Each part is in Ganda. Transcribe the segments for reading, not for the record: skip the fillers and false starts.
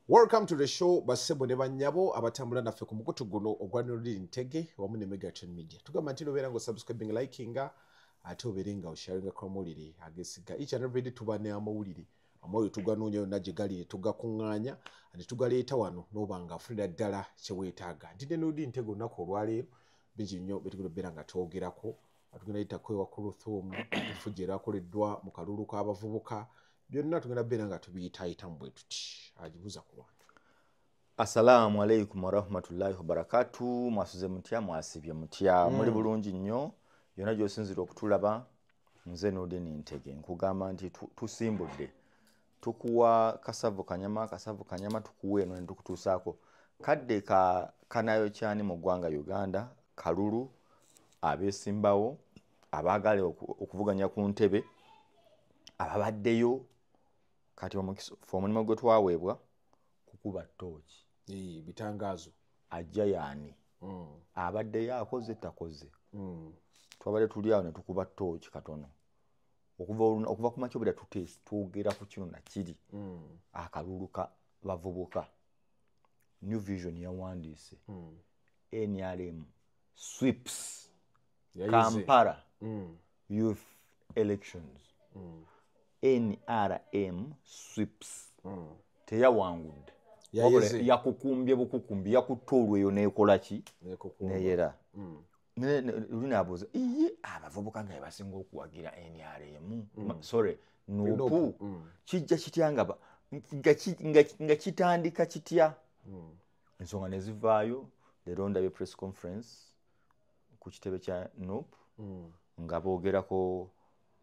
Welcome to the show basebo ne banyabo abatambula naffe ku mukutu guno ogwanirira Ntege wamu ne Megaton Media. Tugamba nti obeera ngo subscribing, likinga ate obeere nga osharinga ku mawulire agesiga. Each and every day tuba ne amawulire amoyo tuganoonya yonna gye gali tugakuŋŋaanya ne tugaleeta wano n'oba nga afunira ddala kye weetaaga. Ntidde n'odi Ntege olunaku olwaleero bingi nnyo betugenda obeera nga twogerako. Tugenda yita kwewa ku Luthum efujo erakoleddwa mu kalulu k'abavubuka. Byonna tugenda beera nga tubiyitaayitamu bwe tuti. Agibuza ku bantu. Assalamu alaikum warahmatullahi wabarakatuh. Mwasuze mutya, mwasibye mutya, muli bulungi nnyo. Yonna gy'osinzira okutulaba, nze n'Odin Ntege nkugamba nti tusimbudde. Tukuwa kasavu kanyama tukuwe eno ne tukutuusaako. Kadde kanayo kyani mu ggwanga Uganda, kalulu, abeesimbawo, abaagala okuvuganya ku ntebe, ababaddeyo, kati omulimu gwe twaweebwa kukuba ttooki. Bitangaazo. Ajja yaani. Abaddeyo akoze takoze. Twabadde tuli awo ne tukuba ttooki katono. Okuva ku makya obudde twogera ku kino nakiri. Akalulu ka bavubuka. New Vision yawandiise. NRM sweeps Kampala youth elections. NRM sweeps. Teyawangudde. Yakukumbye bukukumbi, yakutta olweyo n'ekola ki? Neeyera. Lunaabuuza, abavubuka nga basinga okuwagira NRM. Sorry, NUP. Kijja kitya nga kitandika kitya? Ensonga ne zivaayo, leero ndabye press conference ku kitebe kya NUP nga boogerako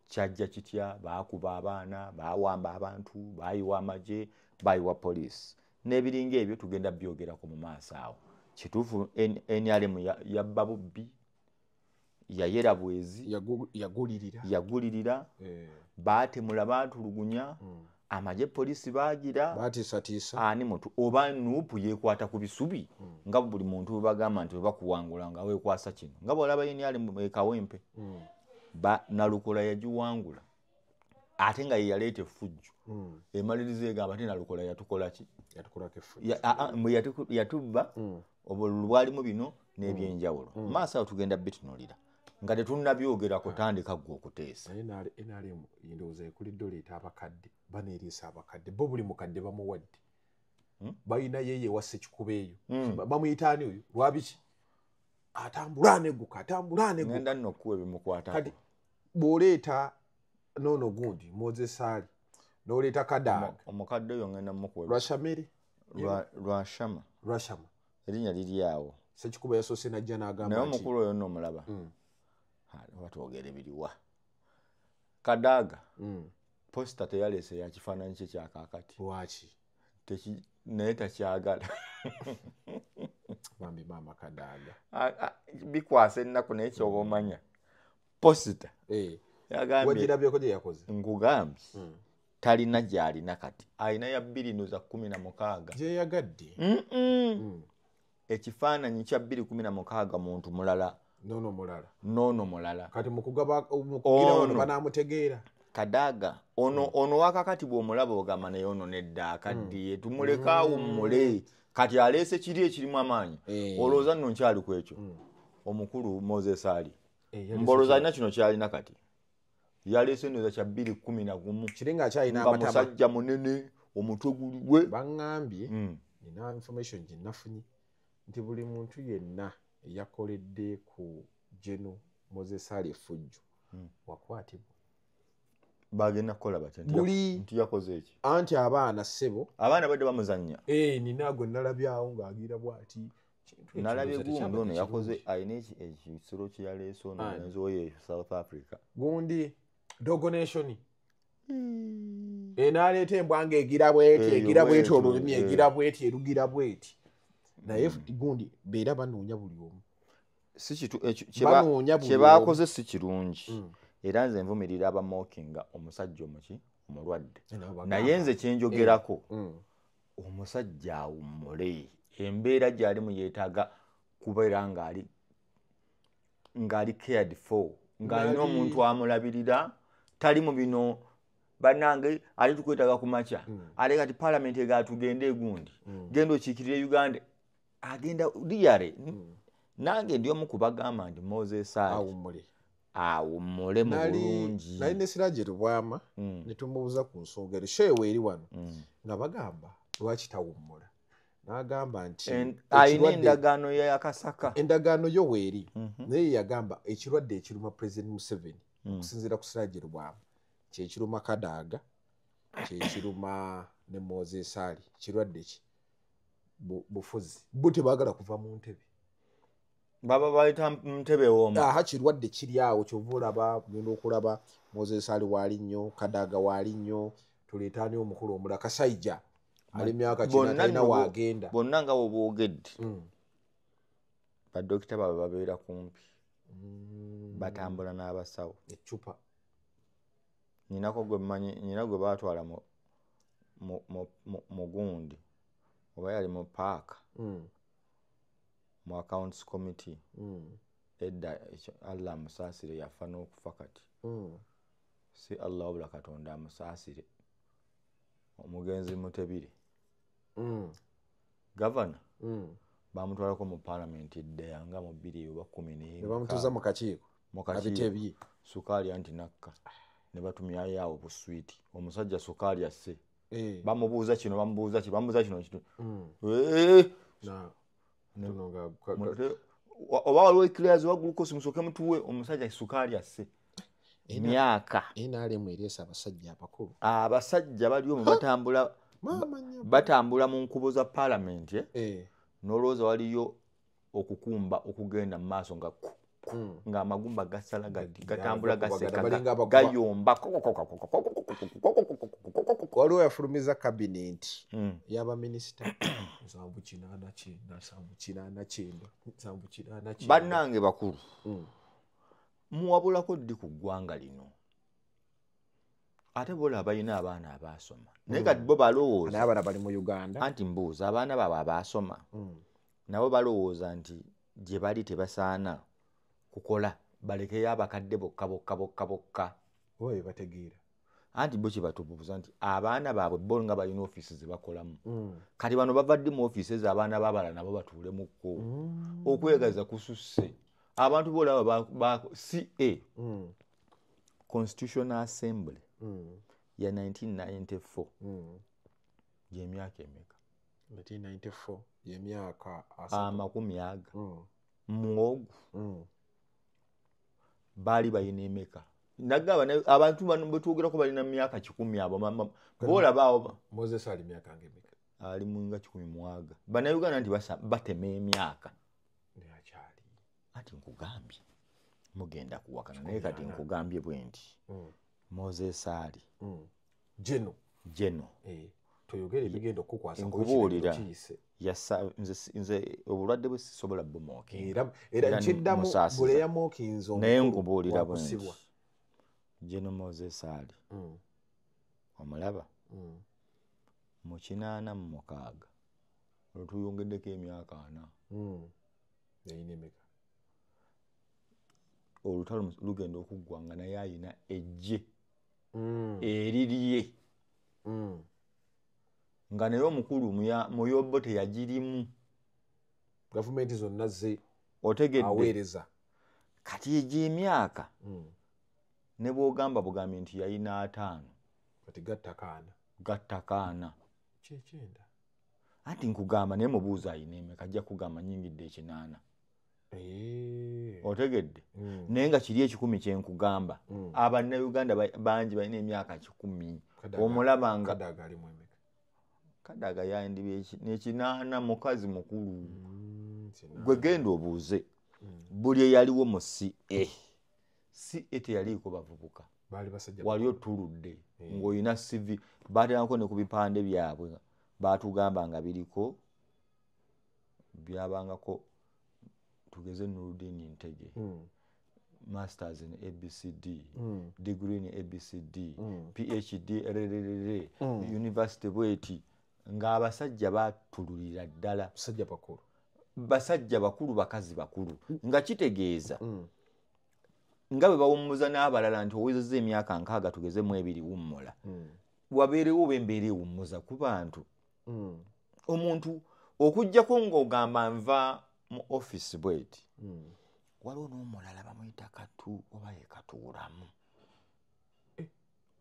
kyajja kitya, baakuba abaana, baawamba abantu, baayiwa amagye, baayiwa poliisi. N'ebiringa ebyo tugenda byogerako mu maaso awo. Kituufu NRM yabba bubbi, yayera bwezi, yagulirira, baatemula baatulugunya, amagye poliisi baagira, baatiisatiisa. Ani muntu oba NUP yeekwata ku bisubi nga buli muntu bwe bagamba nti bakuwangula nga weekwasa kino. Nga bw'olaba NRM ekawempe. Nalukola yagiwangula ate nga yaleeta effujjo. Emaliriza egamba ate Nalukola yatukola ki? Yatubba obululu bwalimu bino n'ebyenjawulo. Maaso awo tugenda bitunuulira nga tetunnabyogerako tandika ggwe okuteesa. NRM ndowooza ekulidde oleeta abakadde baneeriisa abakadde bo buli mukadde bamuwadde. Balina yeeye wa Ssekikuba eyo. Bamuyita ani oyo? Lwabiki? Atambula neguka. Ngenda nno okuwa ebimukwatako. Kati bw'oleeta noono gundi Moses Ali n'oleeta Kadaga. Omukadde oyo ngenda mukuwa. Lwashamere? Lwashama. Erinnya liri awo. Ssekikuba yasoose n'ajja n'agamba naye omukulu oyo nno omulaba. Batwogera ebiriwa. Kadaga. Posita teyaleese ya kifaananyi kye kya kaakati. Lwaki? Naye takyagala. Bambi maama Kadaga. Bikwasa ennaku naye kyoba omanya. Posita. Wagirabyeko gye yakoze? Nkugambye. Talina gy'alina kati. Alina ya 2016. Gye yagadde. Ekifaananyi kya 2016 muntu mulala. Noono mulala. Kati mu kugira ono banaamutegeera. Kadaga. Ono wakakati bw'omulaba ogamba naye ono nedda akaddiye. Tumuleka awummule. Kati aleese kiri ekirimu amaanyi. Olowooza nno nkyali ku ekyo. Omukulu Moses Ali. Mbolooza alina kino kyalina kati. Yaleese ndowooza kya 2011. Kiri ng'akyalina amatama. Musajja munene, omutwe guliwe. Baŋŋambye, nina information gye nafunye nti buli muntu yenna eyakoledde ku General Moses Ali effujjo wakwatibwa. Bagenda kukola batya? Nti yakoze eki? Anti abaana ssebo. Abaana badde bamuzannya. Nina gwe nalabyawo ng'agira bw'ati. Nalabye gundi ono yakoze alina ekisolo kye yaleese ono enzoye South Africa. Gundi Dogo Nation. N'aleeta embwa ng'egira bw'eti olulimi egira bw'eti erugira bw'eti. Naye gundi beera banoonya buli omu. Kye baakoze si kirungi. Era nze nvumirira abamokinga omusajja omulwadde. Naye nze kyenjogerako omusajja awummule. Embeera gy'alimu yeetaaga kubeera ng'ali cared for. Ng'alina omuntu amulabirira. Tali mu bino banange ali tukwetaga ku macha ale kati parliament ega tugende gundi gendo chikirire Uganda agenda diyare nange ndio mukubagamba ndi Moses Ali awumule mu bulungi nali ne Siraje Rubwama ne tumubuza ku nsonga eri shewe eri wano nga bagamba lwaki tawumula n'agamba nti ayina endagaano y'akasaka endagaano yo weeri naye yagamba ekirwadde ekiruma President Museveni okusinziira ku Siraje Rubwama kyekiruma Kadaga kyekiruma ne Moses Ali kirwadde ki bufuzi bo tebaagala kuva mu ntebe baba bayita ntebe woma kirwadde kiri awo kyovulaba kugenda okulaba Moses Ali waali nnyo Kadaga waali nnyo tuleetaani omukulu omula Kasaija ali myaka kinatalina waagenda bonna nga boboogedde badokita babe babeera kumpi batambula n'abasawo ecupa nyinako gwe mmanyi nyina gwe baatwala mu gundi oba yali mu paaka mu accounts committee edda Allah amusaasire yafa n'okufa kati si Allah wabula Katonda amusaasire omugenzi Mutebire governor bamutwalako mu parliament edda nga mu 2011 bamutuza mu kakiiko abitebye sukaali anti nakka ne batumyayo yawo buswiti omusajja sukaali asse bamubuuza kino bamubuuza kino oba waliwo eclears wa glucose musoke mutuwe omusajja sukaali asse emyaka NRM eresa abasajja abakulu abasajja bali omu batambula mu nkubo za parliament n'olowooza waliyo okukumba okugenda mu maaso nga amagumba gasala gatambula gaseka gayomba waliwo yafulumiza cabinet y'abaminisita 789 bannange bakulu muwabulako ddi ku ggwanga lino ate bola balina abaana abaasoma naye kati bo balowooza naye abana bali mu Uganda anti mbuuza abaana baabwe abaasoma nabo balowooza nti gye bali tebasaana kukola balekeyo abakadde bokka oyo bategeera anti bo kye batubuuza nti abaana baabwe bo nga balina ofiisi ze bakolamu kati bano bavadde mu ofiisi ezo abaana b'abalala nabo batuulemukko okwegaza kususse abantu boolaba ba CA Constitutional Assembly ya 1994 y'emyaka emeka 1994 y'emyaka amakumi aga muwogu baali balina emeka nagamba abantu bano betwogerako balina myaka 10 abo boolaba awo Moses ali myaka ngemeka ali munga 10 mwaga bannayuganda nti batema emyaka ati nkugambye mugenda kuwakana naye kati nkugambye bwe nti Moses Ali Jeno toyogere ebigenda okukwasa nkubuulira nze obulwadde bwe sisobola bumookinga era nkiddamu bule yamookinzo naye nkubuulira bwe nti Jeno Moses Ali omulaba mu 86 olutuyongeddeko emyaka 4 yayina emeka olutalo lugenda okuggwanga naye ayina ejje erirye nga naye omukulu muyobbo teyagirimu gavumenti zonna ze otegedde aweereza kati ejje emyaka ne bwogamba bugambi nti yayina 5 kati gattakaana kyekyenda anti nkugamba naye mubuuza ayina emeka ajja kugamba nyingidde 8 otegedde naye nga kiri 10 kyenkugamba abannayuganda bangi balina emyaka 10 omulaba nga Kadaga yandibye n'ekinaana mukazi mukulu gwe genda obuuze buli eyaliwo mu CA teyaliiko bavubuka wali otuludde ng'olina CV baateranako ne ku bipande byabwe baatugamba nga biriko byabangako tugeze Nurudini Ntege masters in ABCD degree in ABCD PhD university bweti ng'abasajja baatululira ddala basajja bakulu bakazi bakulu nga kitegeeza nga bwe bawummuza n'abalala nti owezezza emyaka 6 tugeze mu 2 wummula wabeerewo bembeera ewummuza ku bantu omuntu okujjako ng'ogamba nva mu office bweti waliwo n'omulala bamuyita Katu oba ye Katuulamu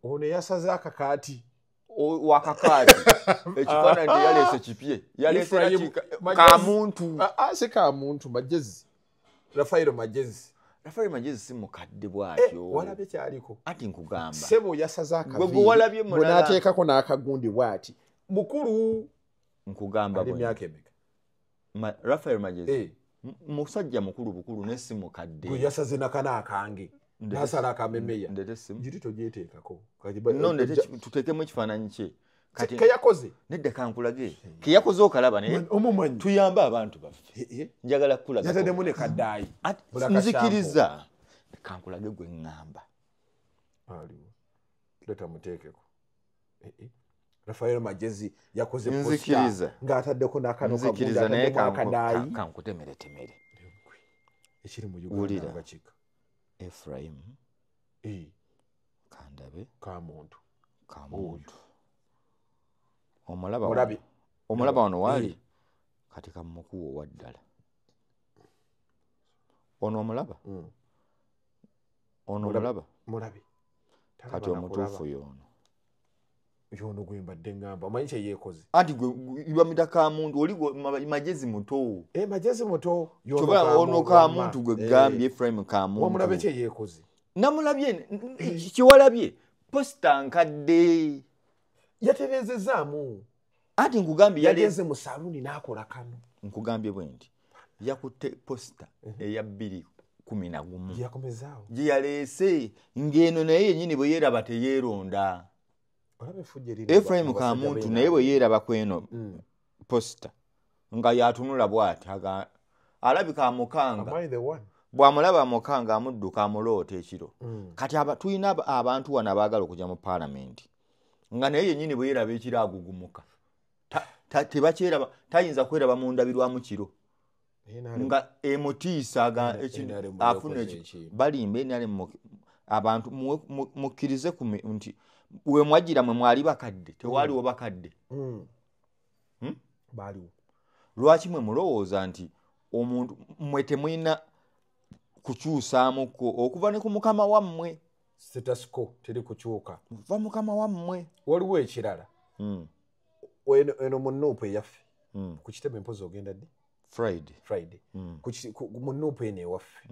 ono yasaze akakaati wakakaati ekifaananyi teyaleese kipye yaleese kamuntu si kamuntu Magezi Rafael Magezi si mukadde bw'atyo walabye kyaliko ati nkugamba sebo yasaze akaviiri gwe walabye mulala n'ateekako n'akagundi bw'ati mukulu nkugamba bwe emyaka emeka Rafael Magezi musajja mukulu bukulu ne si mukadde gwe yasaze nakana akange nasala akamemeya ndete simu jiri togyeteekako no ndete tuteekemu ekifaananyi kye kati keyakoze nedda kankulage keyakoze okalaba naye omumanyi tuyamba abantu baffe njagala kulaga yatademu ne kaddaayi nzikiriza kankulage gwe ŋŋamba aliwo leta muteekeko Rafael Magezi yakoze nzikiriza ng'ataddeko n'akano nzikiriza naye kankutemere ekiri mu Uganda ngakika Ephraim kandabe kamuntu omulaba wano waali kati kamukuwa waddala ono omulaba ono omulaba mulabi kati omutuufu yono gwe mbadde ngamba omanyi kye yeekoze anti bamuyita kamuntu oli Magezi muto Magezi muto ono kamuntu gwe gambye Ephraim kamuntu wamulabe kye yeekoze namulabye kiwalabye posita nkadde yaterezezaamu anti nkugambye yageze mu saluni n'akola kano nkugambye bwe nti yakutte posita eya 2011 yakomezaawo gye yaleese ng'eno naye yennyini bwe yeeraba teyeeronda Ephraim kamuntu naye bwe yeeraba kweno posita nga yatunula bw'ati alabika amukanga bw'amulaba amukanga amudduka amuloota ekiro kati tulina abantu wano abaagala okujja mu paalamenti nga naye yennyini bwe yeeraba ekiro agugumuka tebakyeraba tayinza kweraba mu ndabirwamu kiro nga emutiisa afuna balimba enale abantu mukkirize nti we mwajjira mwe mwali bakadde tewaaliwo bakadde baaliwo lwaki mwe mulowooza nti omuntu mwe temulina kukyusaamuko okuva ne ku mukama wammwe status-quo teri kukyuka va mukama wammwe waliwo ekirala eno mu Nuupu eyaffe ku kitebe mpozi ogenda ddi Friday mu Nuupu eno ewaffe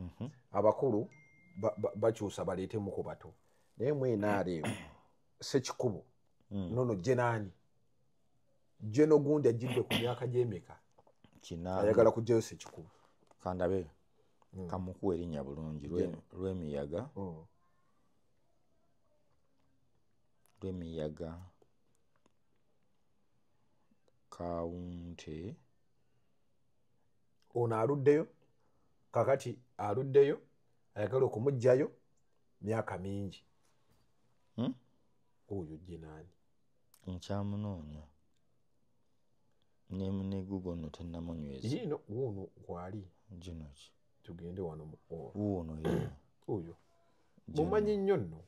abakulu bakyusa baleetemu ku bato naye mwenaaleewo Sekikubo nono jenaani jeno gundi ajjidde ku myaka gy'emeka ayagala kujjayo Sekikubo kandabe kamukuwa erinnya bulungi lw'emiyaga kawunte ono aluddeyo kakati aluddeyo ayagala okumugjayo myaka mingi oyo jenaani nkyamunoonya ne Google no tennamunyweza yino wono gwali gino ki tugende wano wono oyo mumanyi nnyo nno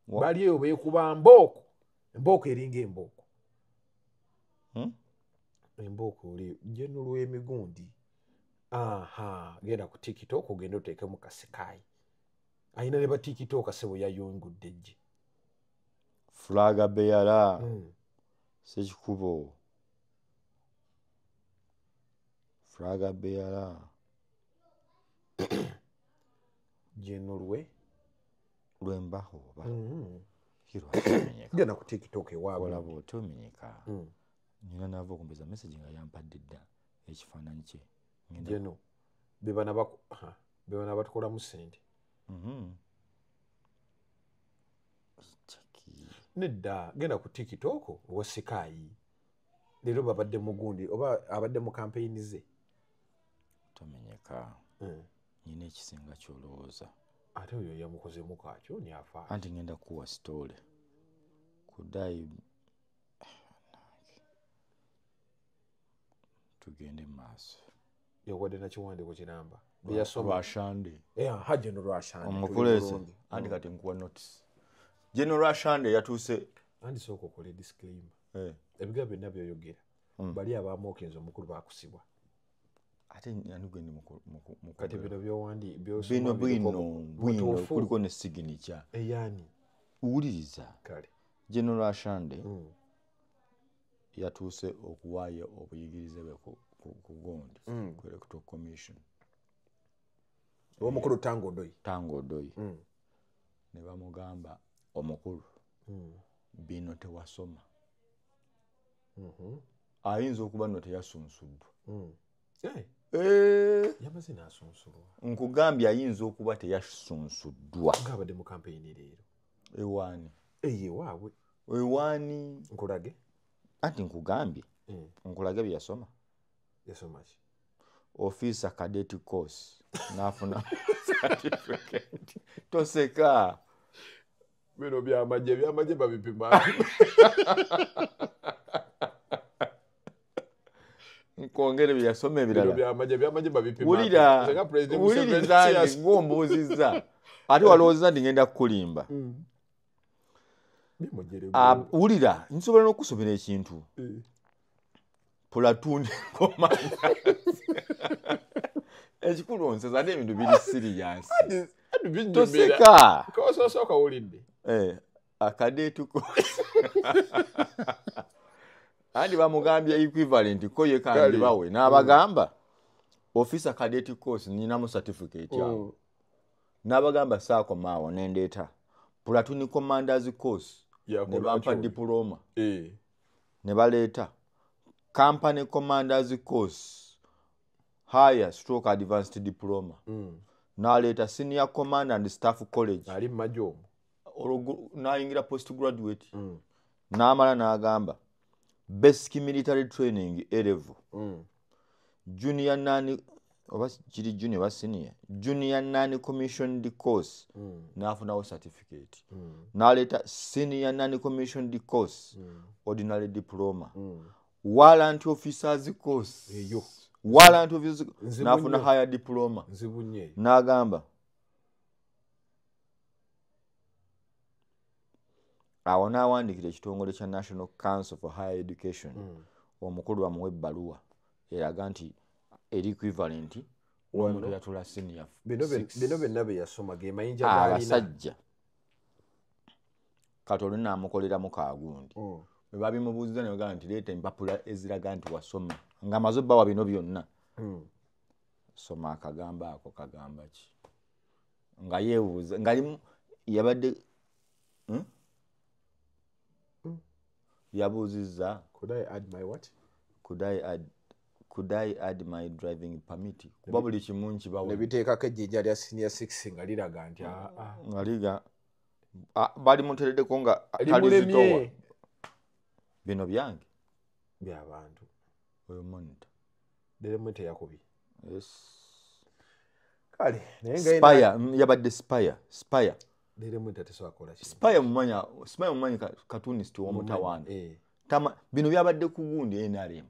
bali eyo beekuba embooko eringa embooko oli jeno lw'emigundi genda ku TikTok ogenda oteekemu kasekayi ayina ne ba TikTok sebo yayongudde gye Flaga Beyala Sekikubo Flaga Beyala jeno lwembaho genda ku TikTok ewaabwe olaba otomenyeka nina nava okumpeza message nga yampadde dda ekifaananyi kye jeno bebana batukolamu ssente nedda genda ku TikTok owa Sikayi leero babadde mugundi oba abadde mu kampeyini ze tomenyeka nyina ekisinga kyolowooza ate oyo yamukozemu kakyo nyafa anti ngenda kuwa story kuddayi tugende maaso yawadde nakiwandiiko kiramba beyasoma Rwashande ha General Rwashande omukuleze andi kati nkuwa notice General Rwashande yatuuse andi sooka okole disclaimer ebigambo byonna byoyogera bali abamookenza omukulu bakusibwa ate yanugende kati bino byowandi bino kuliko ne signature eyani uwuliriza kale General Rwashande yatuuse okuwaayo obuyigirize bwe ku Gondi ku Electoral Commission omukulu Tango Doi ne bamugamba omukulu bino tewasoma ayinza okuba no teyasunsuddwa yamaze n'asunsulwa nkugambye ayinza okuba teyasunsuddwa ng'abadde mu kampeyini leero ewaani waabwe ewaani nkulage anti nkugambye nkulage bye yasoma ki officer cadet course n'afuna certificate toseka bino byamagye babipima nkongere bye yasoma ebirala byamagye babipima wuliriza ng'ombuuzizza ate walowooza nti ngenda kukulimba wulira nsobola n'okusomera ekintu platoon commanders ekikulu onseza ate ebintu biri siriyasi toseka kosooka wulidde akadeetuko andi bamugambye equivalent ko ye kandi bawe n'abagamba officer cadet course ninamu certificate yawo n'abagamba saakomaawo nendeeta platoon commanders course ne bampa diploma ne baleeta company commanders course higher stroke advanced diploma n'aleeta senior command and staff college ali majo n'ayingira postgraduate n'amala n'agamba basic military training A-level junior nani oba kiri junior oba senior junior nani commissioned course n'afunawo certificate n'aleeta senior nani commissioned course ordinary diploma warrant officers course warrant officers n'afuna higher diploma n'agamba awo n'awandiikira ekitongole kya National Council for Higher Education omukulu bamuwa ebbaluwa eraga nti eri equivalent omuntu yatula senior bino byonna bye yasoma ge mayinja gaalina abasajja katolo n'amukoleramu kaagundi bwe babimubuuziza ne bagamba nti leeta empapula eziraga nti wasoma ng'amaze obbawa bino byonna soma akagamba ako kagamba ki nga yeebuuza ngalimu yabadde yabuuzizza could I add my driving permit kuba buli kimu nkibawa nebiteekako ejjinja lya senior 6 nga liraga nti nga liga bali mutereddeko nga talizitowa bino byange by'abantu oyo monitor deremu teyakubye kale naye yabadde spire deremu tatesobola spire mumanyi cartoonist w'omutawaana bino byabadde ku gundi NRM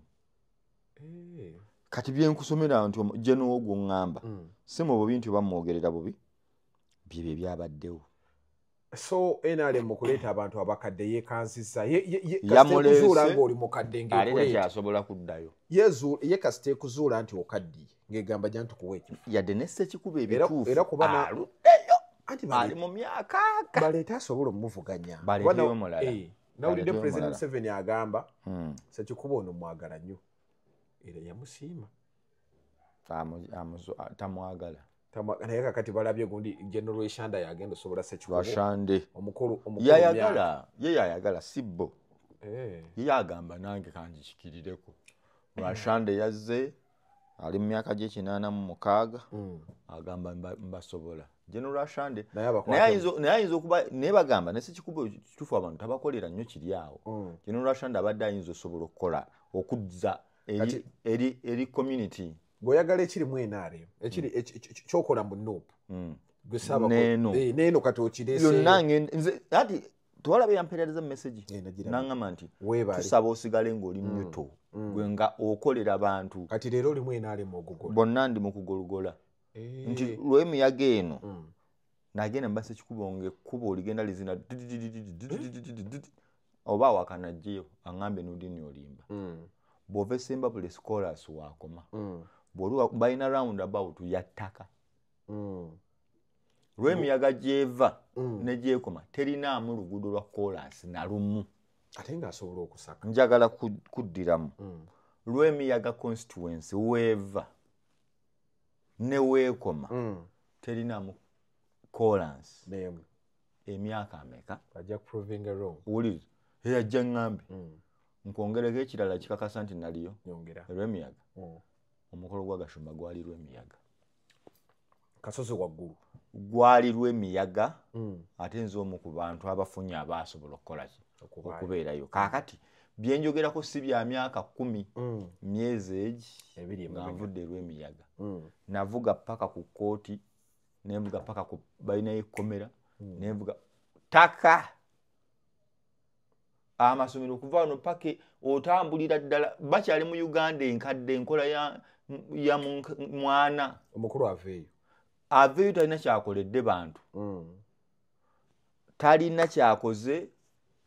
kati byenkusomera nti jeno ogwo ngamba simu bintu bamwogerera bubi byebyo byabaddewo so NRM mukuleeta abantu abakadde yekansiza yamulezuula ng'oli mukadde ng'ekuleeta asobola kuddayo ye kasite kuzuula nti okaddiye ng'egamba gya ntukuwa ekifo yadde nesse ekikuba ebituufu era kuba ali mu myaka baleeta asobola omuvuganya baleeteyo mulala nawulidde President Museveni agamba sekikuba ono mwagala nnyo era yamusiima tamwagala naye kakati balabye gundi General Rwashande yagenda osobola sekikubo omukulu yayagala sibbo ye agamba nange kanjikirireko Rwashande yazze ali mu myaka gye 86 agamba mbasobola General Rwashande naye ayinza okuba naye bagamba ne sekikubo kituufu abantu tabakolera nnyo kiri awo General Rwashande abadde ayinza osobola okukola okudza eri community bw'oyagala ekirimu NRM ekiri kyokola mu NUP neeno kati okireese yonna ati twalabe yampereza message nagira nangama nti webale tusaba osigale ng'oli nyuto gwe nga okolera abantu kati leero limu enaale mu ogugola bonna ndi mu kugologola nti lw'emiyaga eno nagenda mbasa ekikubo ng'ekkubo oligenda lizina oba wakanajjeyo aŋŋambe n'odini olimba bw'ova esemba buli scolas wakoma bw'oli balina round about yattaka lw'emiyaga gy'eva ne gyekoma terinaamu luguudo lwa kolansi na lumu ate ng'asobola okusaka njagala kuddiramu lw'emiyaga constituency weeva ne weekoma terinaamu kolansi emyaka ameka ajja kuprovinga wrong wulire eyajja ŋŋambe nkwongereko ekirala kikakasa nti naliyo lw'emiyaga omukolo gwa gashumba gwali lw'emiyaga kasozi waggulu gwali lw'emiyaga ate nze omu ku bantu abafunye abaasobola okukolaki okubeerayo kaakati byenjogerako si bya myaka 10 myezi egi nga nvudde lw'emiyaga navuga paka ku kooti nenvuga paka ku balinayo ekkomera nenvuga taka amasomero okuva wano paka otambulira ddala bakyali mu Uganda enkadde enkola ya mwana omukulu aveeyo talina kyakoledde bantu talina kyakoze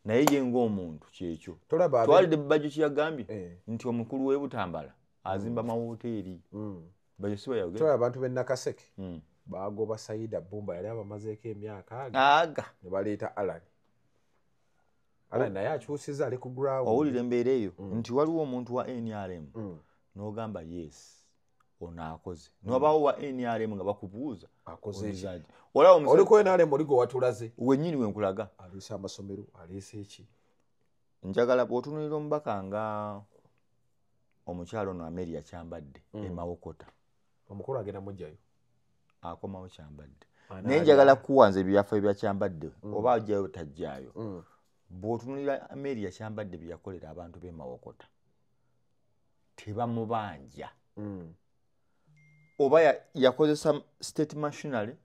naye ye ng'omuntu kyekyo twalidde Bajjo kyeyagambye nti omukulu w'e Butambala azimba mawoteeri Bajjo si bayogera tolaba abantu b'e Nakaseke bagoba Saida Bumba yali abamazeeko emyaka aga ne baleeta Alan naye akyusiza ali ku ground owulira embeera eyo nti waliwo omuntu wa NRM n'ogamba yes ono akoze n'obaawo wa NRM nga bakubuuza akoze oli ku NRM oli gwe watulaze wennyini we nkulaga aliisa amasomero aliisa eki njagala bw'otunuulira omubaka nga omukyalo ono Amelia Kyambadde emawokota omukulu agenda mujjayo akomawo Kyambadde naye njagala kuwanza ebyafaayo bya Kyambadde oba ajjayo tajjaayo bw'otunuulira Amelia Kyambadde bye yakolera abantu b'e Mawokota tebamubanja oba yakozesa state machinery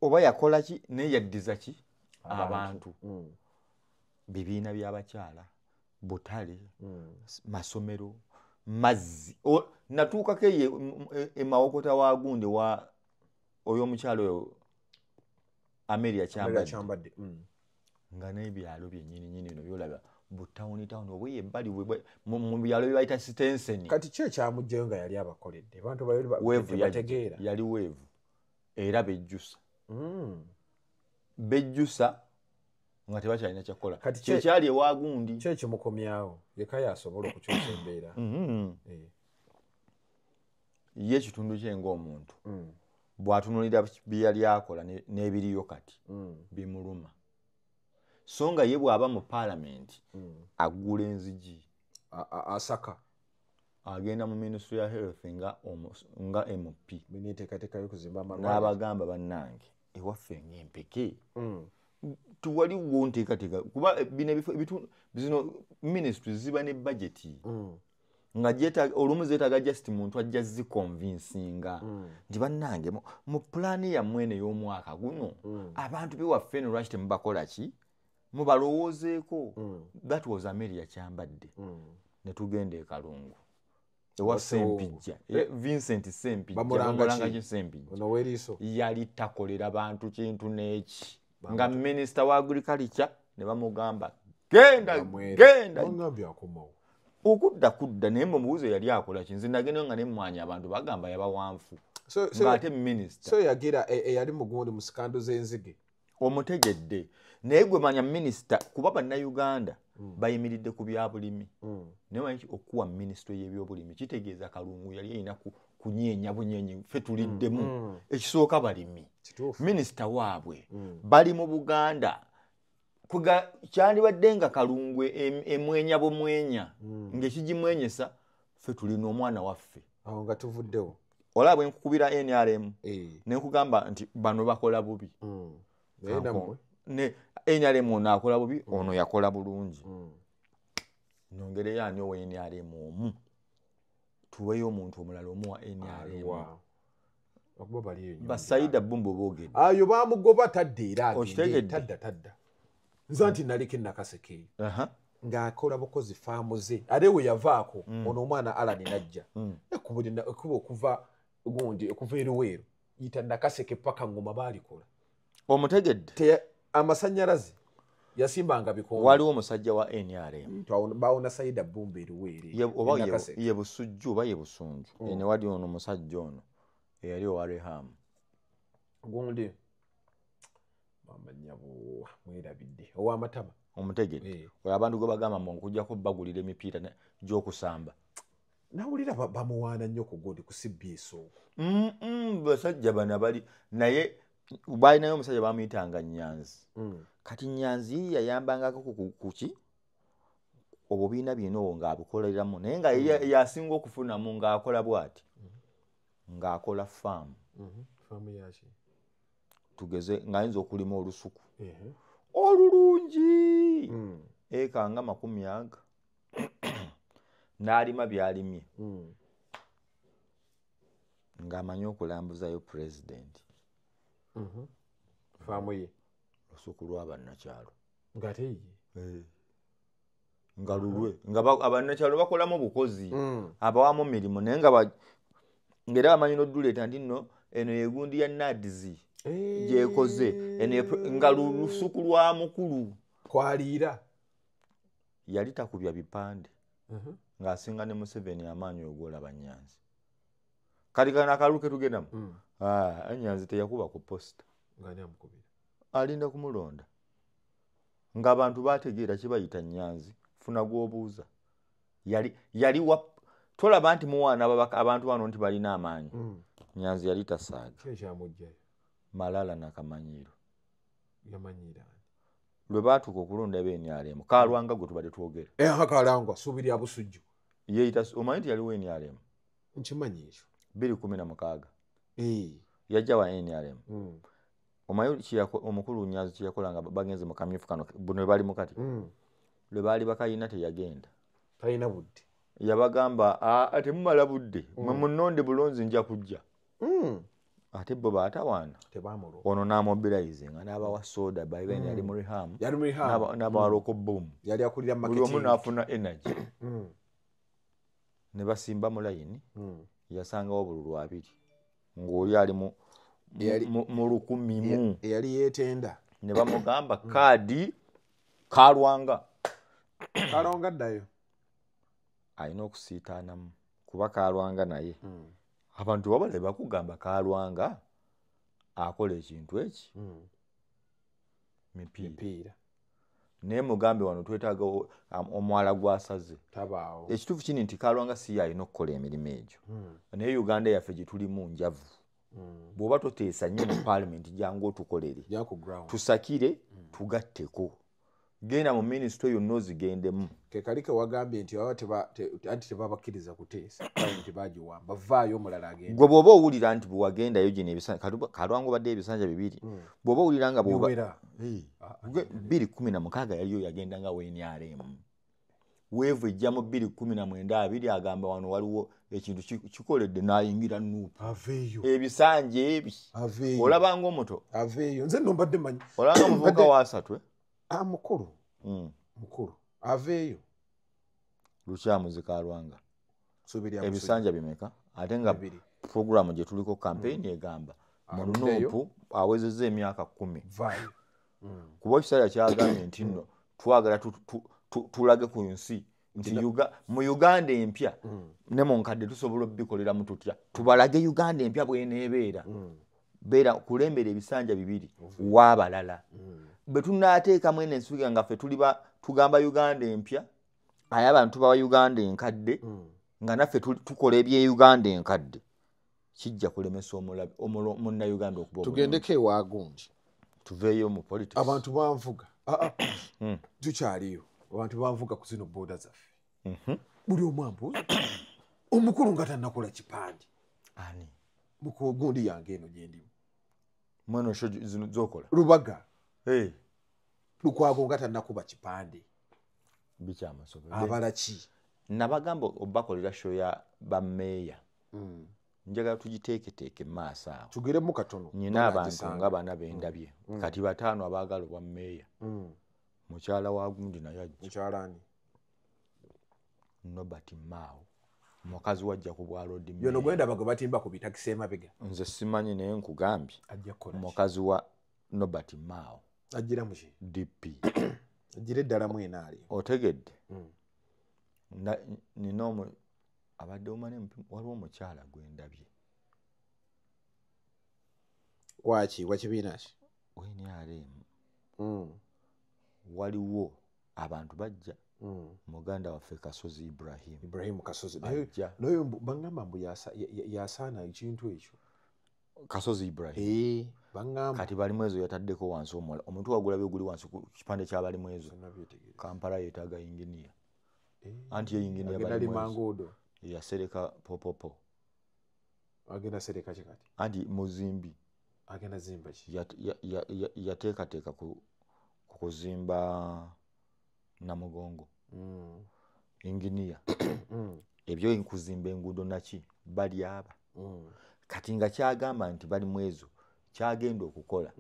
oba yakola ki naye yaddiza ki abantu bibiina by'abakyala butale masomero mazzi natuukako emawokota wa Gunde wa oyo omukyalo oyo Amelia Kyambadde nga n'ebyalo byennyini bino byolaba butawuni oba yebbali mu byalo bye bayita Stenseni kati ki ekyamugjayo nga yali abakoledde abantu bategeera yali weevu era bejjusa nga tebakyalina kyakola kyekyali ewa Gundi ki ekimukomyawo yeka yasobola okukyusa embeera ye ekitundu kye ng'omuntu bw'atunuulira bye yali akola n'ebiriyo kati bimuluma so nga ye bw'aba mu paalamenti aggula enzigi asaka agenda mu Ministry ya Health nga MP n'abagamba bannange ewaffe ng'empeke tuwali wonteekateeka kuba bino ebifo zino ministry ziba ne budgeti nga olumu zeetaaga just muntu ajja ziconvincinga nti bannange mu pulaani yammwe eno ey'omwaka guno abantu bewaffe eno lwaki temubakola ki mubalowoozeeko that was Amelia Kyambadde ne tugenda e Kalungu ewa Sempijja Vincent Sempijja bamulanga Sempijja yali takolera bantu kintu n'eki nga minisita wa agriculture ne bamugamba genda okudda naye mubuuzo yali akola ki nze nagenda nga nemmwanya abantu bagamba yabawanfu ng'ate minisita so yagira eyali mugundi mu sikando z'enzige omutegedde naye gwe manya minisita kuba bannayuganda bayimiridde ku bya bulimi naye manyi okuwa minisitule y'ebyobulimi kitegeeza Kalungu yali alina kunyeenya bunyenyi ffe tuliddemu ekisooka balimi minisita waabwe bali mu Buganda kyandibadde nga Kalungu emwenya bumwenya ng'ekigimwenyesa ffe tulina omwana waffe awo nga tuvuddewo olaba bwe nkukubira NRM ne nkugamba nti bano bakola bubi ne NRM ono akola bubi ono yakola bulungi nongereyo ani owa NRM omu tuweyo omuntu omulala omu wa NRM ba Saida Bumbo boogedde ayo bamugoba tadde era okitegedde tadda nzanti naliko Nakaseke ng'akola bukozi faamu ze ate we yavaako ono omwana Alan najja ekubo okuva eruweero yita Nakaseke paka Ngoma baalikola omutegedde amasannyalaze yasimbanga bikonde waliwo omusajja wa NRM baawona Saida Bumba eruweere oba ye busujju oba ye busunju ene wali ono omusajja ono eyali owa Reham gundi amanyabo mwerabidde ow'amatama omutegedde oyo abantu gwe bagamba mu nkujjako bagulira emipiira gy'okusamba nawulira bamuwaana nnyo ku gundi ku CBS basajja bana bali naye balinayo omusajja bamuyitanga Nyanzi kati Nyanzi yayambangako kuki obubiina bino ng'abukoleramu naye nga yasinga okufunamu ng'akola bw'ati ng'akola faamu yaki tugeze ng'ayinza okulima olusuku olulungi eka nga 100 n'alima by'alimye ng'amanyi okulambuzayo pulezidenti faamu ye olusuku lw'abannakyalo ng'ate nga lulwe nga abannakyalo bakolamu bukozi abawamu mirimu naye ng'era bamanyi n'odduleeta nti nno eno yegundi ya Nadizi gyekoze nga lusuku lwa mukulu kwaliira yali takubya bipande ng'asinga ne Museveni amaanyi ogwolaba Nyanzi kati kana akaluke tugendamu Nyanzi teyakuba ku posita alinda kumulonda ng'abantu bategeera kibayita Nyanzi funa gw'obuuza yali tolaba nti muwaana abantu bano nti balina amaanyi Nyanzi yali tasaaga Malala Nakamanyiiro lwe baatuuka okulonda NRM Kalwanga gwe tubadde twogera Kalwanga suubiri abusujju yeeyita omanyi nti yaliwo NRM nkimanyi ekyo 2016 yajja wa NRM omanyi omukulu Nyanzi kyeyakola nga bagenze mu kamyufu kano buno bali mu kati lwe baali bakayina teyagenda talina budde yabagamba temumala budde mwe munnonde bulonzi nja kujja ate bo baatawaana ono n'amobilizinga n'abawa soda baibeni yali mu Reham n'abawaloko boom buli omu n'afuna energy ne basimba mu layini yasangawo bululu 2 ng'oli ali mu 100 eyali yeetenda ne bamugamba kaadi Kalwanga ddayo alina okusiitaanamu kuba Kalwanga naye abantu wabale bakugamba Kalwanga akola ekintu eki mipiira naye mugambe wano twetaaga omwala gwasaze ekituufu kini nti Kalwanga si yalina okukola emirimu egyo naye Uganda yaffe gye tulimu njavu bw'oba toteesa nnyo mu paalamenti jangu otukolere tusakire tugatteko genda mu minisito yonna ozigendemu kekalike wagambye nti anti tebabakkiriza kuteesa tebagiwamba vaayo omulala agenda gwe bw'oba owulira nti bwewagendayo gino ebisanja Kalwanga obadde ebisanja 2 bw'oba owulira nga 2016 yaliyo yagenda nga NRM weevu ejja mu 2019 agamba wano waliwo ekintu kikoledde n'ayingira nuupu ebisanja ebi olabanga omuto aveeyo nze nno mbadde manyi olabanga muvubuka wa 3 mukulu aveeyo lukyamuzi Kalwanga ebisanja bimeka ate nga programu gye tuliko campaign egamba mu nuupu awezezza emyaka 10 kuba ekiseera kyagambye nti nno twagala tulage ku nsi nti mu Uganda empya ne mu nkadde tusobola obikolera mu tutya tubalage Uganda empya bw'eneebeera beera kulembera ebisanja 2 w'abalala bwe tunaateekamu eno ensiga nga ffe tugamba Uganda empya aye abantu bawa Uganda enkadde nga naffe tukola ebye Uganda enkadde kijja kulemesa munnayuganda okuba tugendeko ewaagundi tuveeyo mu politics abantu banvuga tukyaliyo abantu banvuga ku zino booda zaffe buli omu ambuuza omukulu nga tannakola kipande ani mukugundi yange eno gyendimu mweno sho zino zokola Lubaga Lukwago nga tannakuba kipande bikyamasobe abalaki nabagamba obakolera show ya bameya njagala tugiteeketeeke maaso awo tugeremu katono nyina abantu nga bana bendabye kati 5 abaagala obwa meya mukyala wa gundi naye ajja. Mukyalani. Nobert Mao. Mukazi wajja ku bwa road. Yono gwenda bago batimba ku bitakisi emabega. Nze simanyi naye nkugambye. Ajja kola. Mukazi wa Nobert Mao. Ajira muki. DP. Ajire ddala mwena ali. Otegedde. Nino abadde omane waliwo omukyala gwendabye. Waki wakibiina ki? NRM. Waliwo abantu bajja. Muganda waffe Kasozi Ibrahim Kasozi. Nayo bangamba mbu yasaana ekintu ekyo. Kasozi Ibrahim. Bangamba kati bali mwezo yataddeko wansi omuntu wagulabe guli wansi ku kipande kya bali mwezo. Kampala yetaaga engineer. Anti ye engineer bali mwezo. Yasereka popopo. Agenda sereka kikati. Anti muzimbi. Agenda zimba ki? Yateekateeka ku kuzimba Namugongo. Engineer. Ebyo nkuzimba enguudo naki bali aba. Kati nga kyagamba nti bali mwezo kyagenda okukola.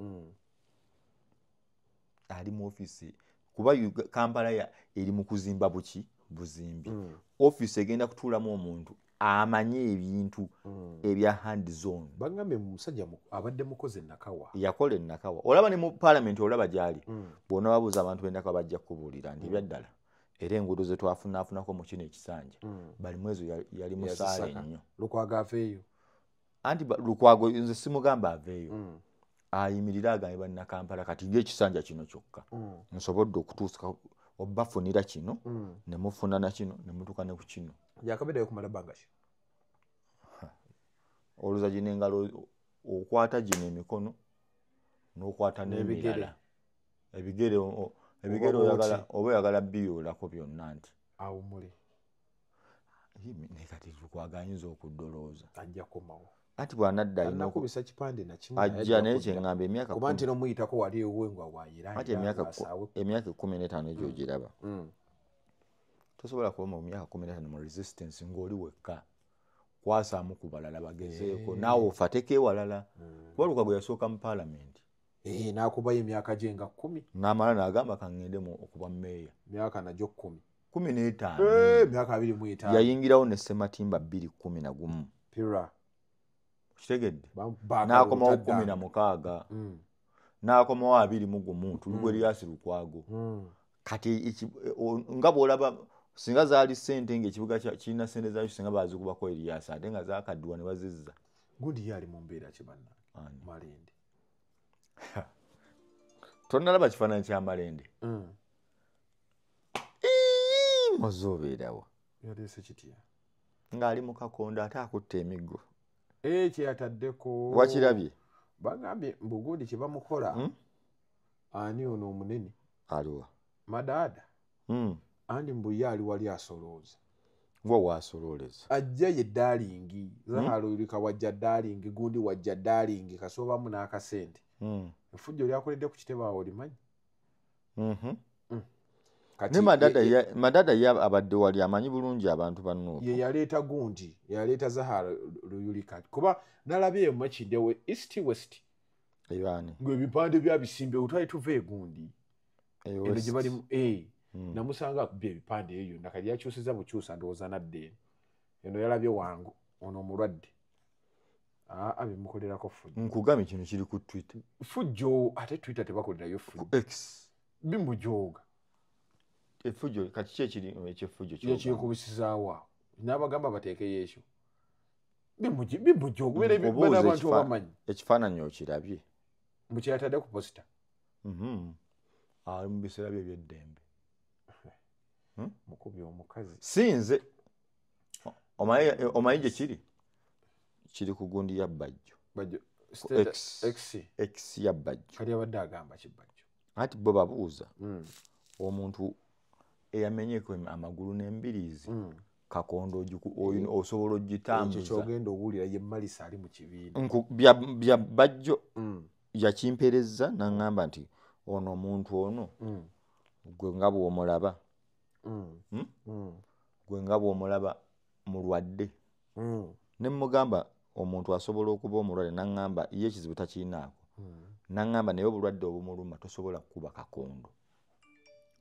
Ali mu office kuba Kampala eri mu kuzimba buzimbi. Office egenda kutuulamu omuntu amanye ebintu ebya hand zone. Bangambe musajja abadde mukoze Nakawa. Yakola Nakawa. Olaba ne mu parliament olaba gyali. Bonna babuza abantu b'Nakawa bajja kubuulira ndi byaddala. Era enguudo ze twafunako mu kino ekisanja. Bali mwezo yali musaale nnyo. Lukwago aveeyo. Anti Lukwago nze simugamba aveeyo. Ayimirira agambye banna Kampala kati ng'ekisanja kino kyokka. Nsobodde okutuusa obafunira kino ne mufuna na kino ne mutuuka ne ku kino. Yakabeddayo kumala bbanga ki? Oluza gino engalo okwata gino emikono n'okwata n'emirala. Ebigere oyagala biyolako byonna nti. Awumule. Ne kati tukwaganyinza okuddolooza. Ajja komawo. Ati bw'anadda alina okubisa kipande na kimwe. Ajja naye kye ngamba emyaka 10. Kuba nti n'omuyitako wali ewengwa waayira. Ati emyaka 15 egyo ogiraba. Tosobola kuba mu myaka 15 mu resistance ng'oli wekka. Kwasaamu ku balala bagezeeko. Naawe ofateko ewalala. Kuba Lukwago yasooka mu parliament. N'akubayo emyaka gye nga 10. N'amala n'agamba kanŋende okuba mmeeya. Myaka nagyo 10. 15. Myaka 25. Yayingirawo ne Ssematimba 2011. Pira. Kitegedde. N'akomawo 16. N'akomawo 21. Tulugwe Lyasi Lukwago. Kati nga bw'olaba singa zaali ssente ng'ekibuga kirina ssente zaakyo singa baazikubako Eryasa ate nga zaakaddiwa ne bazizza. Gundi ye ali mu mbeera ki banna? Malende. Tonnalaba kifaananyi kya Malende? Muzoobeerawo. Yaleese kitya? Ng'ali mu kakondo ate akutte emiggo. Kye yataddeko. Wakirabye? Bagambye mbu gundi kye bamukola. Ani ono omunene? Aliwa. Madaada. Andi mbu ye ali wali asolooza. Wa waasolooleza. Ajja ye Darling. Zahalulika wajja Darling, gundi wajja Darling, kasoobamu n'akasente. Effujjo lyakoledde ku kitebe awo limanyi? Ne Madaada ye abadde wali amanyi bulungi abantu banno. Ye yaleeta gundi, yaleeta Zahalulika. Kuba nalabye Makindye East West. Eyani. Ngwe ebipande byabisimbe utwali tuve egundi. Eno gye bali namusanga akubye ebipande eyo nakali yakyusiza bukyusa ndowooza nadde. Eno yalabye wangu ono omulwadde. Abimukolerako fujjo. Nkugambye kino kiri ku Twitter. Fujjo ate Twitter tebakolerayo fujjo. X. Bimujooga. Effujjo kati kye kiri eky'effujjo kyo. Kyekubisizaawa. N'abagamba bateekeyo ekyo. Bimujooga. Bera ebibana abantu abamanyi. Ekifaananyi okirabye. Mukyatadde ku posita. Ali mu biseera bye eby'eddembe. Mukubi omukazi. Sinze. Omanyi gye kiri? Kiri ku gundi ya Bajjo. X ya Bajjo. Kali abadde agamba ki Bajjo? Ati bo babuuza. Omuntu eyamenyeko amagulu n'embiriizi. Kakondo osobola ogitambuza. Ekyo kyogenda owulira ye Malisa ali mu kibiina. Bya Bajjo yakimperezza n'aŋŋamba nti ono omuntu ono gwe nga bw'omulaba. Gwe nga bw'omulaba mulwadde. Ne mugamba omuntu asobola okuba omulwadde n'aŋŋamba ye ekizibu takirinaako. N'aŋŋamba naye obulwadde obumuluma tosobola kukuba kakondo.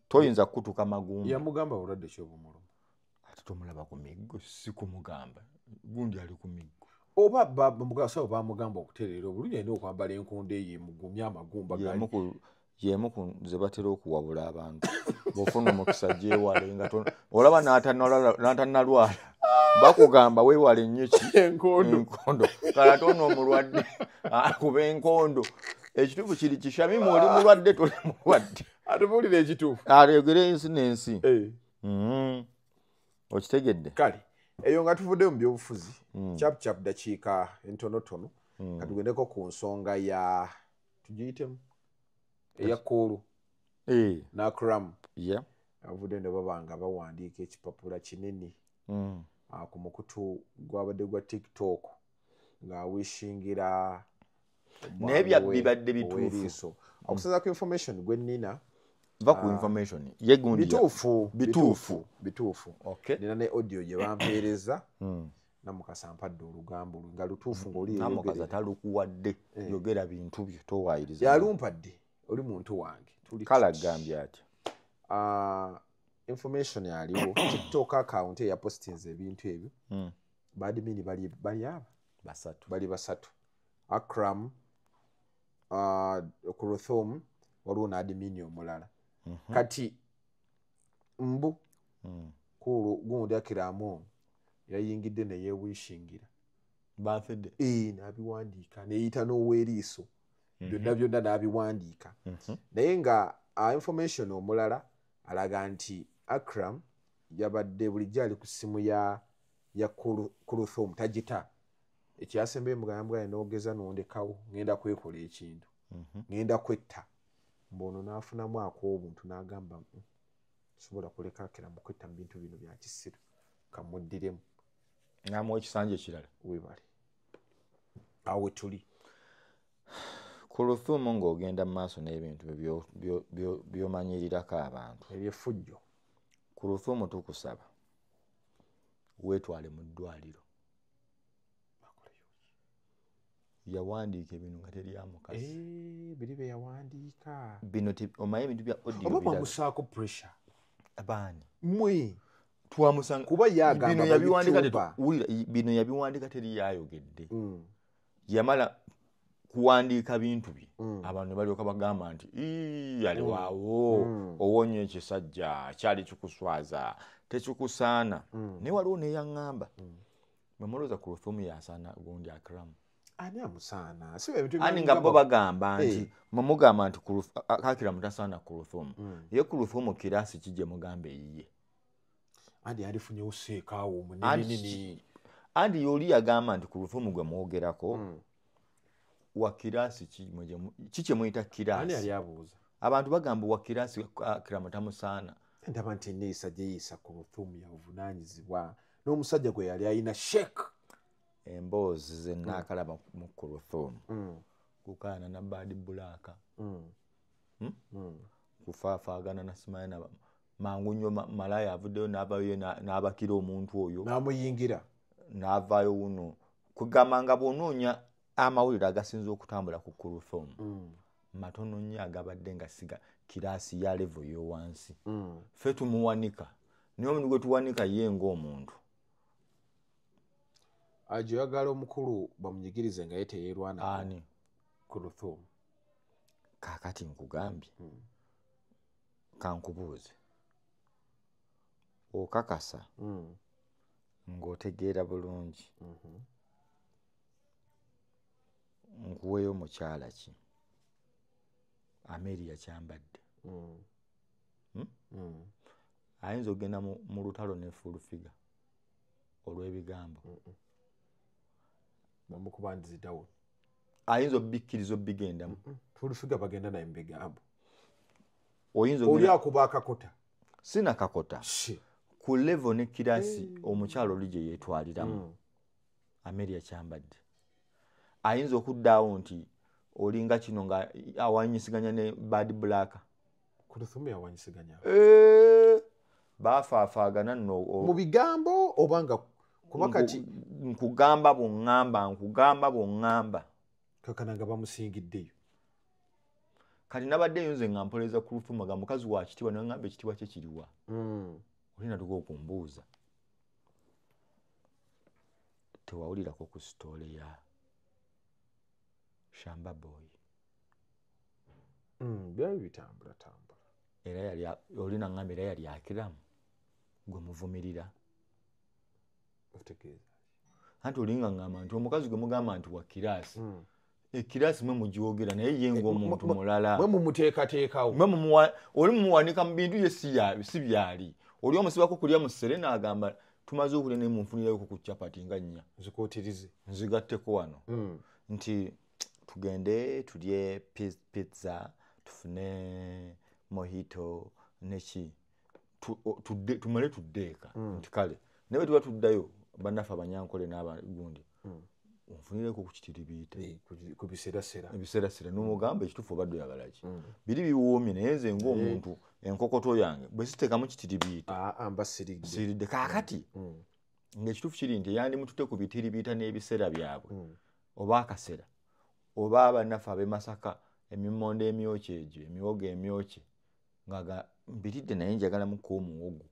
toyinza kutuka magumba yamugamba bulwadde ky'obumuluma ate tomulaba ku miggo si kumugamba gundi ali ku miggo oba bamugaso bamugamba okutereera obulungi alina okwambala enkondo eyo emugumya amagumba yemu ku ze batera okuwabula abantu bw'ofuna omukisa gyewale nga olaba n'atannalwala bakugamba weewale nnyo enkondo kala tona omulwadde akuba enkondo ekituufu kiri kishamimu oli mulwadde toli mulwadde ate buulira ekituufu ateegere ensi n'ensi okitegedde kale eyo nga tuvudde mu byobufuzi cap dakiika entonotono katugendeko ku nsonga ya tugiyitemu eya koolu n'akram avudde ne babanga bawandiika ekipapula kinene ku mukutu gwabadde gwa tiktok ng'awishingira naye bibadde bituufu okusaza ku information gwe nnina va ku information yegundi bituufu nina ne audio gye bampeereza namukasa mpadde olugambo nga lutuufu ng'olinamukaza talukuwadde yogera bintu byo towaayiriza yalumpadde oli muntu wange kale agambye atya information yaliwo tiktok account eyapostinze ebintu ebyo badimini bali basatu akram kuruthum waliwo n'adimini omulala kati mbu kulu gundi akiramu yayingidde neyewishingira bafedde n'abiwandiika neyita n'oweriiso byonna n'abiwandiika naye nga information omulala alaga nti akram yabadde bulijjo ali ku ssimu ya kuruthum tagita ekyasembayo mugambwa n'ogeza n'ondekawo ngenda kwekola ekintu ngenda kwetta mbono n'afunamu ak'obuntu n'agamba sobola kuleka akiramu kwetta mu bintu bino bya kisiru kamuddiremu namuwa ekisanja ekirala webale awe tuli kuluthumu ng'ogenda mu maaso n'ebintu byomanyirirako abantu ebyefujjo kuluthumu tukusaba weetwale mu ddwaliro yawandiika ebintu nga teryamukazi biri bye yawandiika bino omaye ebintu bya audio oba bamusaako pressure abaani mwe twamusanga kuba yagamba bino yabiwandiika teri yayogedde yamala kuwandiika bintu bye abantu ne balyoka bagamba nti yali waawo owonye ekisajja kyali kikuswaza tekikusaana naye waliwo neyaŋŋamba bwemulooza ku luthumu yasaana gundi akiramu ani amusaana ani nga bo bagamba nti mumugamba nti akiramu tasaana ku luthumu ye ku luthumu kiraasi kijje mugamba eyiye andi alifunyewo seekaawo omunenenini andi yoli yagamba nti ku luthumu gwe mwogerako wa kiraasi kikye muyita kiraasi ani yali abuuza abantu bagamba wa kiraasi akiramu tamusaana ndaba nti enneeyisa gyeyiisa ku luthumu yabuvunaanyizibwa n'omusajja gwe yali alina sheek emboozi ze naakalaba mu ku luthumu kukaana na baadi bulaaka kufaafaagana na simayina mangu nnyo malaya avuddeyo n'avayo n'abakira omuntu oyo n'amuyingira n'avaayo wuno kugamba nga bw'onoonya amawulire agasinza okutambula ku kuluthumu matono nnyo agabadde nga siga kiraasi ya levo y'owansi ffe tumuwanika naye omuntu gwe tuwanika ye ng'omuntu ajoyagala omukulu bamunyigirize nga ye teyeerwana ani kuluthumu kaakati nkugambye kankubuuze okakasa ng'otegeera bulungi nkuweeyo mukyala ki Amelia kyambadde ayinza okugenda mu lutalo ne fulufiga olw'ebigambo bamukubandizidawo ayinza obikkiriza obigendamu fulufiga bagenda naye mu bigambo oyinza oli akuba akakota sina kakota ku level ne kiraasi omukyalo oli gye yeetwaliramu Amelia kyambadde ayinza okuddaawo nti olinga kino nga awanyisiganya ne bad black kuluthumu yawanyisiganya bafaafaagana nno mu bigambo obanga kuba kati nkugamba bw'oŋŋamba kakana nga bamusingiddeyo kati nabadde yunze nga mpoleza ku Lufuma ga mukazi wa kitiibwa naye ngamba ekitiibwa kye kiriwa olina tuka okumbuuza tewawulirako ku sitoole ya Shamba Boy byali bitambula era yali olina ngamba era yali akiramu gwe muvumirira otegeeza anti olinga ngamba nti omukazi gwe mugamba nti wa kiraasi ekiraasi mwe mugiwogera naye ye ng'omuntu mulala mwe mumuteekateekawo oli mumuwanika mu bintu ye si byali oli omusibako kulya mu ssere n'agamba tumaze okulya naye munfunireko ku capati nga nnya nzikuutirize nzigatteko wano nti tugende tulye pizza tufune mojito neki tumale tuddeeka nti kale naye tuba tuddayo bannaffe abanyankole n'abagundi onfunireko ku kitiribiite ku biserasera ebiserasera n'omugamba ekitufu obadde oyagalaki biri biwoomye naye nze ng'omuntu enkokoto yange bwe ziteekamu kitiribiite mba siridde siridde kaakati ng'ekitufu kiri nti yandimutute ku bitiribiita n'ebiseera byabwe oba akasera oba bannaffe ab'e Masaka emimmonde emyokye egyo emiwogo emyokye nga mbiridde naye njagalamuko omuwogo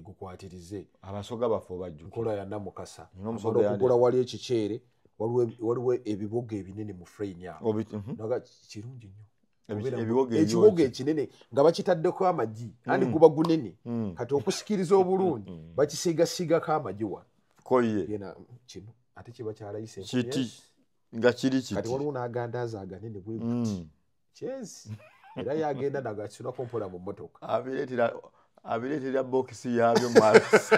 gukwatirize abasoga baffe obajjuka nkola ya Namukasa okugula wali ekiceere waliwo ebibogo ebinene mu frame awo naga kirungi nnyo ekibogo ekinene nga bakitaddeko amagi andi guba gunene kati okusikiriza obulungi bakisigasigako amagi wa koye kino ate kiba kyalayise kiti nga kiri kiti kati waliwo n'agandaaza aganene bwe guti kyezi era yagenda nagakisunako mpola mu mmotoka abireetera bokisi yabyo maaso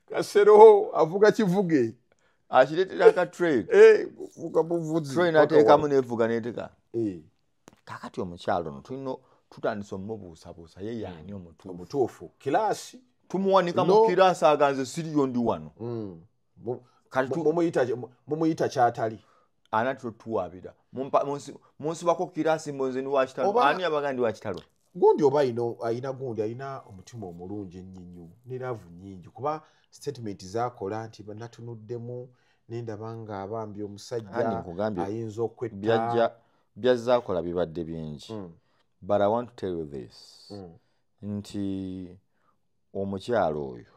Kasero avuga kivuge akireetera ka trade vuga buvuzi trade nateekamu nevuga neeteka kakati omukyalo no tulina tutandisa omubuusabuusa ye yaani omutuufu kilaasi tumuwanika mu kiraasi aganze siriyo ndi wano mumuyita kyatali anatiro tuwabira munsibako kiraasi mbonze ni wakitalo ani abaga ndi wakitalo gundi oba ayina gundi ayina omutima omulungi ennyinyu n'eravu nnyingi kuba statement zakola nti banatunuddemu nendaba nga abambi omusajja ayinza okwetta byazaakola bibadde bingi but I want to tell you this nti omukyalo oyo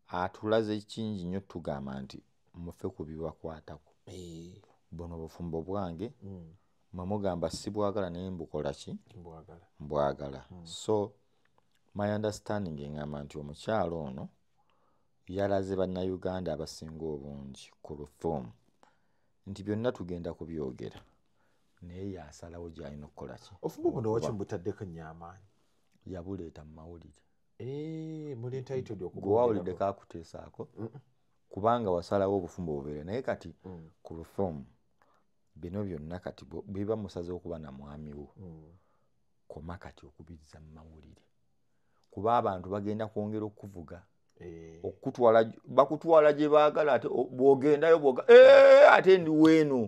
atulaze kingi nnyo tugamba nti mufe ku bibakwatako buno bufumbo bwange mamugamba sibwagala naye mbukola ki mbwagala so my understanding engamba nti omukyalo ono yalaze bannayuganda abasinga obungi ku Luthuumu nti byonna tugenda kubyogera naye yasalawo gy'alina okukola ki ofumbo buno wakimbutaddeko nnyo amaanyi yabuleeta mu mawulire muli entitled okuwawulidde kakuteesaako kubanga wasalawo obufumbo bubeere naye kati ku Luthuumu bino byonna kati biba musaze okuba na mwami wo koma kati okubizza mu mawulire kuba abantu bagenda kwongera okuvuga okutwala bakutwala gye baagala ate bw'ogendayo bwoga ate ndi weeno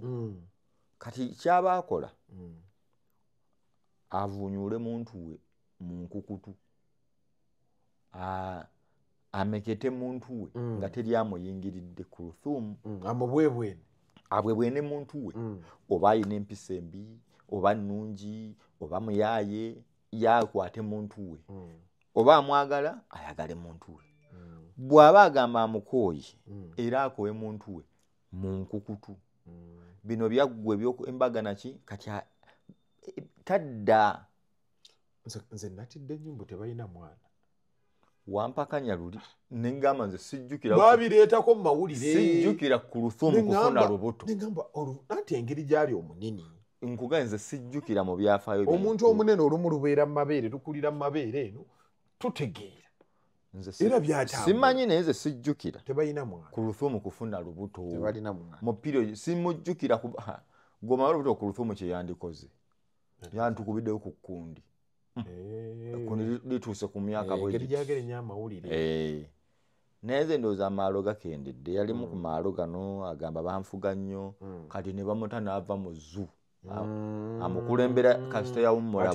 kati kyabakola avunyule muntu we mu nkukutu amekete muntu we nga teri amuyingiridde ku Luthuumu amubwebwene abwebwene muntu we oba ayina empisa embi oba nnungi oba muyaaye yakwate muntu we oba amwagala ayagale muntu we bw'aba agamba amukooye era akowe muntu we mu nkukutu bino byaggwe embaga naki kati tadda nze natidde nnyumbu tebalina mwana wampakanya luli nengamba nze sijjukira babireetako mu mawulire sijjukira ku Luthuumu kufuna lubuto nengamba anti engeri gyali omunene nkuga nze sijjukira mu byafaayo omuntu omunene olumu lubeera mu mabeere lukulira mu mabeere eno tutegeera era byatambula simanyi naye nze sijjukira tebalina mwana ku Luthuumu kufuna lubuto tebalina mwana mu period simujjukira goma lubuto ku Luthuumu kye yandikoze yantukubiddeyo ku kkundi kundi lituuse ku myaka engeri gyagere nnyo amawulire naye nze ndowooza amaalo gakendedde yalimu ku maalo gano agamba banfuga nnyo kati ne bamuta n'ava mu zoo amukulembera kasita yawummula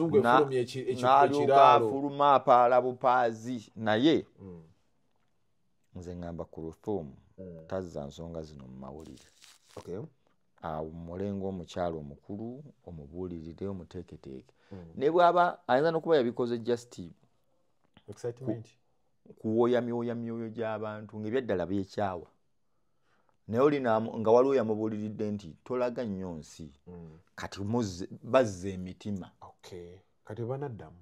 bw'alyoka afuluma apaala bupaazi naye nze ngamba ku Luthuumu tazza nsonga zino mu mawulire awummulenga omukyalo omukulu omubuulirire omuteeketeeke ne bw'aba ayinza n'okuba yabikoze just kuwoya myoyo gy'abantu ng'ebyaddala byekyawa naye oli nga waliwo yamubuuliridde nti tolaga nnyo nsi kati bazza emitima kati banaddamu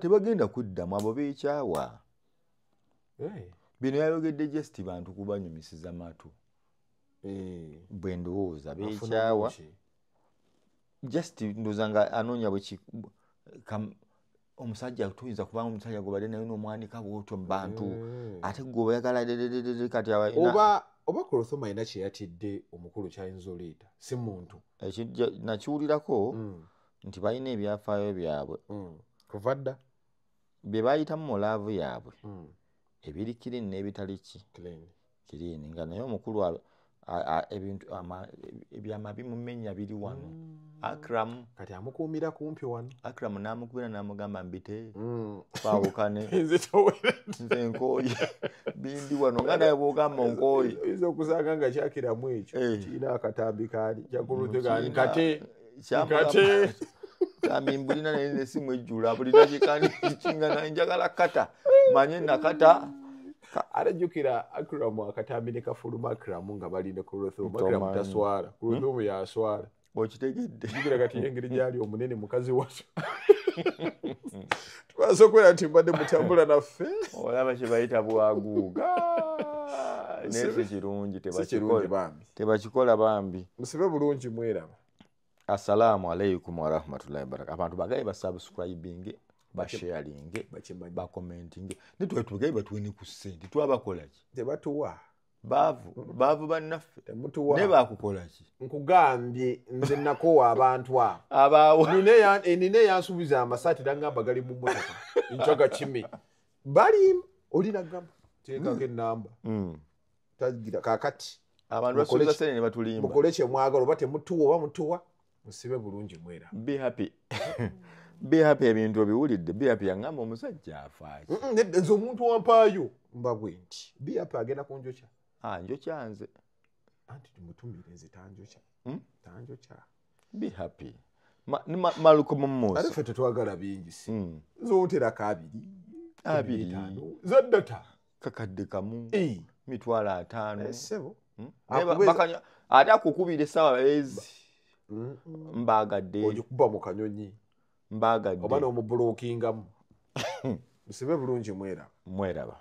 tebagenda kuddamu abo beekyawa bino yayogedde just bantu kubanyumisiza matu bwe ndowooza beekyawa just ndowooza nga anoonya omusajja tuyinza kubanga omusajja gobadde naye n'omwanika bwotyo mu bantu ate gwe oyagala kati oba Kurothoma alina kyeyatidde omukulu kyayinza oleeta si muntu nakiwulirako nti balina ebyafaayo byabwe kuva dda bye bayitamu mu laavu yaabwe ebiri kirini n'ebitali kirini nga naye omukulu ebintu ebyamabi mumenya biri wano Akram kati amukuumira kumpi wano Akram n'amukubira n'amugamba mbite twawukane nze nkooye bindi wano nga naye bw'ogamba nkooye oyinza okusanga nga kyakiramu ekyo kirina akatambi kaali kyakuludde kate tambi mbulina naye n'essimu ejjula buli dakika kingana njagala kata manye nakata arajjukira Akram akatambi ne kafuluma Akram nga bali ne Kurothoma Akram taswala Kurothoma yaswala okitegedde jjukira kati engeri gyali omunene mukazi waso twaza okwera nti mbadde mutambula naffe olaba kye bayita bwaguuga naye si kirungi tebakikola bambi musibe bulungi mweraba assalamu alaikum warahmatullahi wabarakatuh abantu bagaye basubscribinge basharinge bakomentinge netwetugaye batuweni ku ssente twabakolaki tebatuwa baavu bannaffe ne bakukolaki nkugambye nze nakowa abantu abaawo nine yansuubiza amasaati nagamba gali mu mmotoka ncaga kime bali olina gamba teekako ennamba tagira kakati abantu basuubiza sene ne batulimba mukole kyemwagala oba temutuwa oba mutuwa musibe bulungi mwera be happy ebintu obiwulidde be happy yangamba omusajja afaaki nze omuntu wampaayo mbabwe nti be happy agenda kunjokya njokyanze anti tumutumire nze tanjokya be happy maluko mumuusa ate ffe tetwagala bingi si nze onterako abiri zaddata kakadde kamu mitwalo 5 sebo ate akukubira essaawa ezi mbaagadde ogikuba mu kanyonyi mbaagadde oba n'omubulookingamu musibe bulungi mweraba